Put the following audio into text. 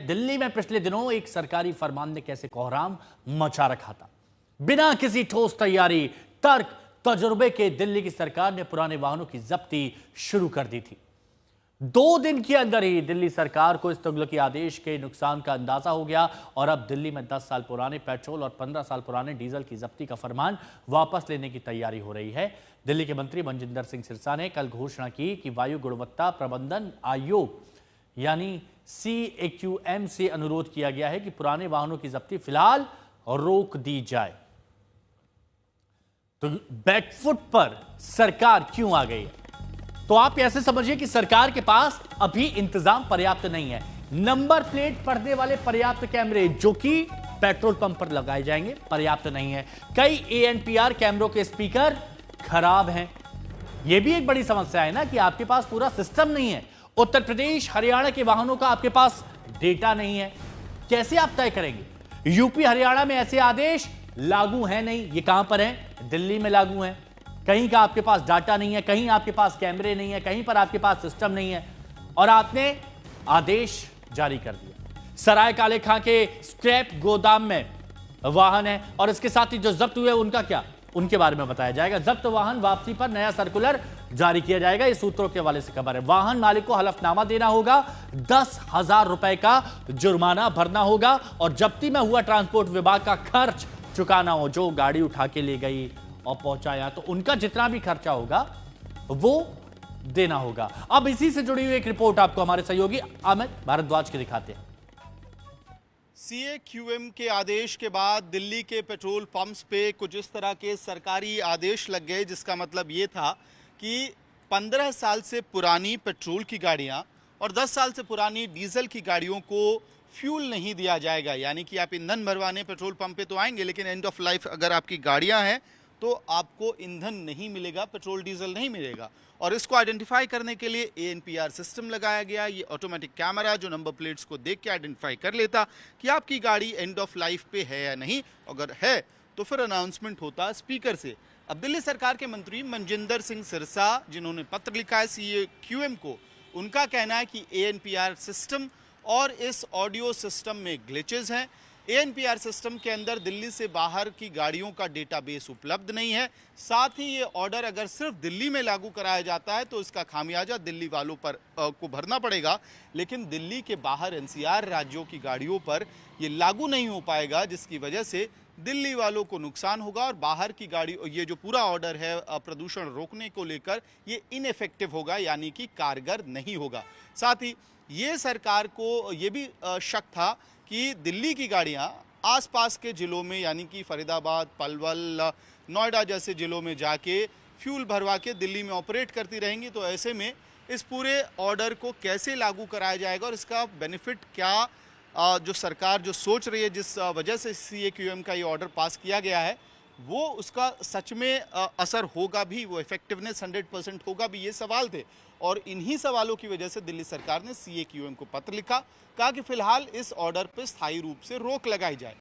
दिल्ली में पिछले दिनों एक सरकारी फरमान ने कैसे कोहराम मचा रखा था। बिना किसी ठोस तैयारी, तर्क, तजुर्बे के दिल्ली की सरकार ने पुराने वाहनों की जब्ती शुरू कर दी थी। 2 दिन के अंदर ही दिल्ली सरकार को इस तुगलकी आदेश के नुकसान का अंदाजा हो गया और अब दिल्ली में 10 साल पुराने पेट्रोल और 15 साल पुराने डीजल की जब्ती का फरमान वापस लेने की तैयारी हो रही है। दिल्ली के मंत्री मनजिंदर सिंह सिरसा ने कल घोषणा की कि वायु गुणवत्ता प्रबंधन आयोग यानी CAQM से अनुरोध किया गया है कि पुराने वाहनों की जब्ती फिलहाल रोक दी जाए। तो बैकफुट पर सरकार क्यों आ गई है? तो आप ऐसे समझिए कि सरकार के पास अभी इंतजाम पर्याप्त नहीं है। नंबर प्लेट पढ़ने वाले पर्याप्त कैमरे जो कि पेट्रोल पंप पर लगाए जाएंगे पर्याप्त नहीं है। कई ANPR कैमरों के स्पीकर खराब हैं। यह भी एक बड़ी समस्या है ना कि आपके पास पूरा सिस्टम नहीं है। उत्तर प्रदेश, हरियाणा के वाहनों का आपके पास डेटा नहीं है। कैसे आप तय करेंगे? यूपी, हरियाणा में ऐसे आदेश लागू हैं नहीं। ये कहां पर हैं? दिल्ली में लागू हैं। कहीं का आपके पास डाटा नहीं है, कहीं आपके पास कैमरे नहीं है, कहीं पर आपके पास सिस्टम नहीं है और आपने आदेश जारी कर दिया। सराय काले खां के स्क्रैप गोदाम में वाहन है और इसके साथ ही जो जब्त हुए उनका क्या, उनके बारे में बताया जाएगा। जब्त वाहन वापसी पर नया सर्कुलर जारी किया जाएगा। इस सूत्रों के हवाले से खबर है। वाहन मालिक को हलफनामा देना होगा, 10,000 रुपए का जुर्माना भरना होगा और जब्ती में हुआ ट्रांसपोर्ट विभाग का खर्च चुकाना हो। जो गाड़ी उठा के ले गई और पहुंचाया तो उनका जितना भी खर्चा होगा वो देना होगा। अब इसी से जुड़ी हुई एक रिपोर्ट आपको हमारे सहयोगी अमित भारद्वाज के दिखाते हैं। CAQM के आदेश के बाद दिल्ली के पेट्रोल पंप्स पे कुछ इस तरह के सरकारी आदेश लग गए, जिसका मतलब ये था कि 15 साल से पुरानी पेट्रोल की गाड़ियां और 10 साल से पुरानी डीजल की गाड़ियों को फ्यूल नहीं दिया जाएगा। यानी कि आप ईंधन भरवाने पेट्रोल पंप पे तो आएंगे, लेकिन एंड ऑफ लाइफ अगर आपकी गाड़ियां हैं तो आपको ईंधन नहीं मिलेगा, पेट्रोल डीजल नहीं मिलेगा। और इसको आइडेंटिफाई करने के लिए ANPR सिस्टम लगाया गया। ये ऑटोमेटिक कैमरा जो नंबर प्लेट्स को देख के आइडेंटिफाई कर लेता कि आपकी गाड़ी एंड ऑफ लाइफ पे है या नहीं। अगर है तो फिर अनाउंसमेंट होता स्पीकर से। अब दिल्ली सरकार के मंत्री मनजिंदर सिंह सिरसा, जिन्होंने पत्र लिखा है CAQM को, उनका कहना है कि ANPR सिस्टम और इस ऑडियो सिस्टम में ग्लिचेस हैं। ANPR सिस्टम के अंदर दिल्ली से बाहर की गाड़ियों का डेटाबेस उपलब्ध नहीं है। साथ ही ये ऑर्डर अगर सिर्फ दिल्ली में लागू कराया जाता है तो इसका खामियाजा दिल्ली वालों पर को भरना पड़ेगा, लेकिन दिल्ली के बाहर NCR राज्यों की गाड़ियों पर ये लागू नहीं हो पाएगा, जिसकी वजह से दिल्ली वालों को नुकसान होगा और बाहर की गाड़ी, ये जो पूरा ऑर्डर है प्रदूषण रोकने को लेकर, ये इनएफेक्टिव होगा, यानी कि कारगर नहीं होगा। साथ ही ये सरकार को ये भी शक था कि दिल्ली की गाड़ियां आसपास के जिलों में यानी कि फरीदाबाद, पलवल, नोएडा जैसे जिलों में जाके फ्यूल भरवा के दिल्ली में ऑपरेट करती रहेंगी। तो ऐसे में इस पूरे ऑर्डर को कैसे लागू कराया जाएगा और इसका बेनिफिट क्या, जो सरकार जो सोच रही है, जिस वजह से CAQM का ये ऑर्डर पास किया गया है, वो उसका सच में असर होगा भी, वो इफेक्टिवनेस 100% होगा भी, ये सवाल थे। और इन्हीं सवालों की वजह से दिल्ली सरकार ने CAQM को पत्र लिखा, कहा कि फिलहाल इस ऑर्डर पर स्थायी रूप से रोक लगाई जाए।